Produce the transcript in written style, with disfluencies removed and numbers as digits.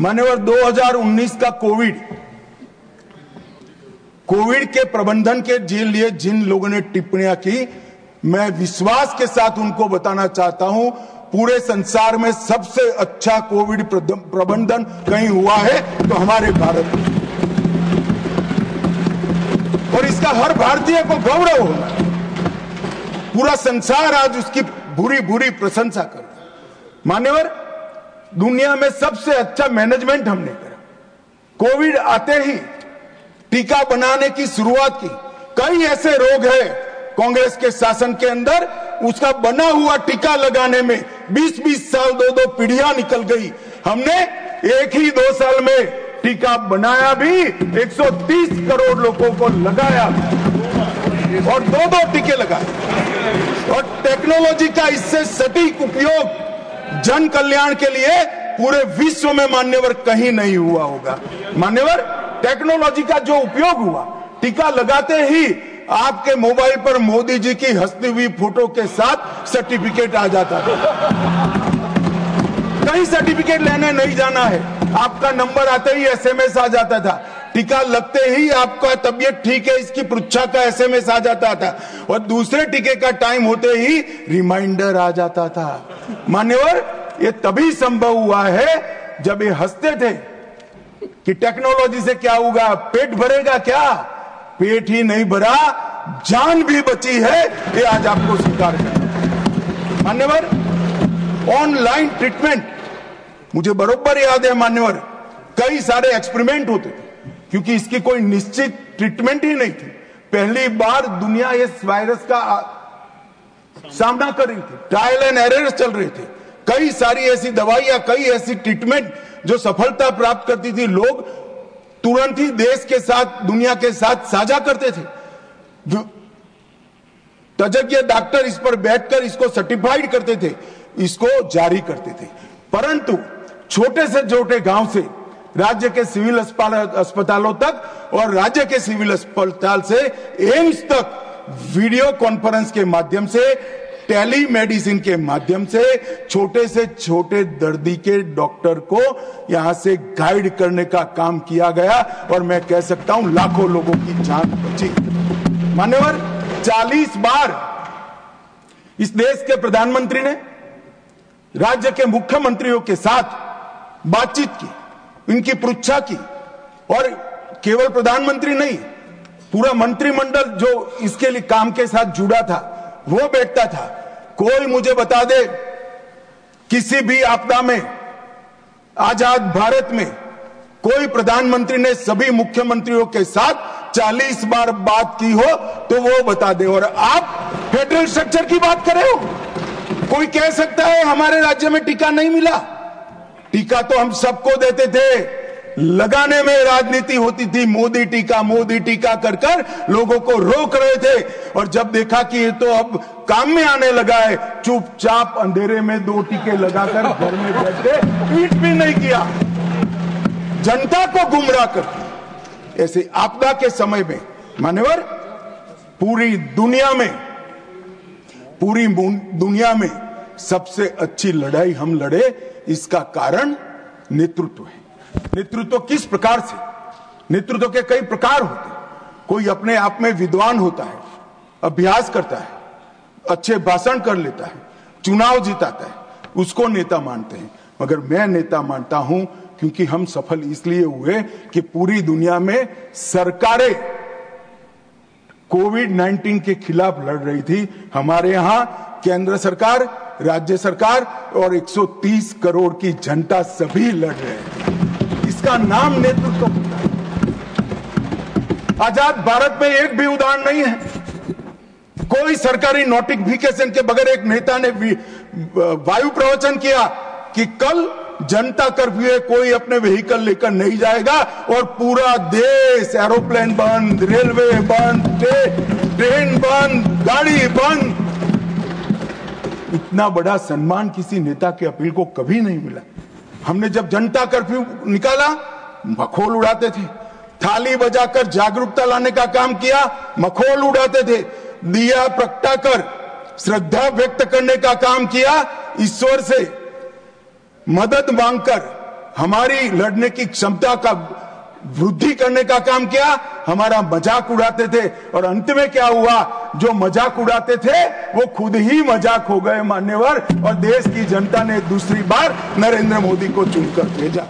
मान्यवर 2019 का कोविड के प्रबंधन के लिए जिन लोगों ने टिप्पणियां की, मैं विश्वास के साथ उनको बताना चाहता हूं, पूरे संसार में सबसे अच्छा कोविड प्रबंधन कहीं हुआ है तो हमारे भारत में, और इसका हर भारतीय को गौरव होना। पूरा संसार आज उसकी बुरी बुरी प्रशंसा कर रहा है। मान्यवर, दुनिया में सबसे अच्छा मैनेजमेंट हमने करा। कोविड आते ही टीका बनाने की शुरुआत की। कई ऐसे रोग हैं कांग्रेस के शासन के अंदर, उसका बना हुआ टीका लगाने में 20-20 साल, 2-2 पीढ़ियां निकल गई। हमने एक ही 2 साल में टीका बनाया भी, 130 करोड़ लोगों को लगाया और 2-2 टीके लगाए। और टेक्नोलॉजी का इससे सटीक उपयोग जन कल्याण के लिए पूरे विश्व में मान्यवर कहीं नहीं हुआ होगा। मान्यवर, टेक्नोलॉजी का जो उपयोग हुआ, टीका लगाते ही आपके मोबाइल पर मोदी जी की हंसती हुई फोटो के साथ सर्टिफिकेट आ जाता था। कहीं सर्टिफिकेट लेने नहीं जाना है, आपका नंबर आते ही एसएमएस आ जाता था। टीका लगते ही आपका तबीयत ठीक है इसकी पृच्छा का एसएमएस आ जाता था, और दूसरे टीके का टाइम होते ही रिमाइंडर आ जाता था। मान्यवर, ये तभी संभव हुआ है जब ये हंसते थे कि टेक्नोलॉजी से क्या होगा, पेट भरेगा क्या? पेट ही नहीं भरा, जान भी बची है, ये आज आपको स्वीकार करना। मान्यवर, ऑनलाइन ट्रीटमेंट, मुझे बरोबर याद है मान्यवर, कई सारे एक्सपेरिमेंट होते थे क्योंकि इसकी कोई निश्चित ट्रीटमेंट ही नहीं थी। पहली बार दुनिया इस वायरस का सामना कर रही थी, ट्रायल एंड एरर चल रहे थे। कई सारी ऐसी दवाइयां, कई ऐसी ट्रीटमेंट जो सफलता प्राप्त करती थी, लोग तुरंत ही देश के साथ, दुनिया के साथ साझा करते थे। तज्ञ डॉक्टर इस पर बैठकर इसको सर्टिफाइड करते थे, इसको जारी करते थे। परंतु छोटे से छोटे गांव से राज्य के सिविल अस्पतालों तक और राज्य के सिविल अस्पताल से एम्स तक वीडियो कॉन्फ्रेंस के माध्यम से, टेली मेडिसिन के माध्यम से छोटे से छोटे दर्दी के डॉक्टर को यहां से गाइड करने का काम किया गया, और मैं कह सकता हूं लाखों लोगों की जान बची। मान्यवर, 40 बार इस देश के प्रधानमंत्री ने राज्य के मुख्यमंत्रियों के साथ बातचीत की, इनकी पृच्छा की, और केवल प्रधानमंत्री नहीं, पूरा मंत्रिमंडल जो इसके लिए काम के साथ जुड़ा था वो बैठता था। कोई मुझे बता दे, किसी भी आपदा में आजाद भारत में कोई प्रधानमंत्री ने सभी मुख्यमंत्रियों के साथ 40 बार बात की हो तो वो बता दे। और आप फेडरल स्ट्रक्चर की बात कर रहे हो। कोई कह सकता है हमारे राज्य में टीका नहीं मिला? टीका तो हम सबको देते थे, लगाने में राजनीति होती थी, मोदी टीका कर कर लोगों को रोक रहे थे। और जब देखा कि ये तो अब काम में आने लगा है, चुपचाप अंधेरे में 2 टीके लगाकर घर में बैठे, ट्वीट भी नहीं किया, जनता को गुमराह कर। ऐसे आपदा के समय में मान्यवर, पूरी दुनिया में सबसे अच्छी लड़ाई हम लड़े, इसका कारण नेतृत्व है। नेतृत्व किस प्रकार से? नेतृत्व के कई प्रकार होते हैं। कोई अपने आप में विद्वान होता है, अभ्यास करता है, अच्छे भाषण कर लेता है, चुनाव जिताता है, उसको नेता मानते हैं। मगर मैं नेता मानता हूं क्योंकि हम सफल इसलिए हुए कि पूरी दुनिया में सरकारें कोविड-19 के खिलाफ लड़ रही थी। हमारे यहां केंद्र सरकार, राज्य सरकार और 130 करोड़ की जनता सभी लड़ रहे हैं। इसका नाम नेतृत्व होता है। आजाद भारत में एक भी उदाहरण नहीं है, कोई सरकारी नोटिफिकेशन के बगैर एक नेता ने वायु प्रवचन किया कि कल जनता कर्फ्यू है, कोई अपने व्हीकल लेकर नहीं जाएगा, और पूरा देश, एरोप्लेन बंद, रेलवे बंद, ट्रेन बंद, गाड़ी बंद। इतना बड़ा सम्मान किसी नेता के अपील को कभी नहीं मिला। हमने जब जनता कर्फ्यू निकाला, मखौल उड़ाते थे, थाली बजाकर जागरूकता लाने का काम किया, मखौल उड़ाते थे, दिया प्रगटाकर श्रद्धा व्यक्त करने का काम किया, ईश्वर से मदद मांगकर हमारी लड़ने की क्षमता का वृद्धि करने का काम किया, हमारा मजाक उड़ाते थे। और अंत में क्या हुआ, जो मजाक उड़ाते थे वो खुद ही मजाक हो गए मान्यवर, और देश की जनता ने दूसरी बार नरेंद्र मोदी को चुनकर भेजा।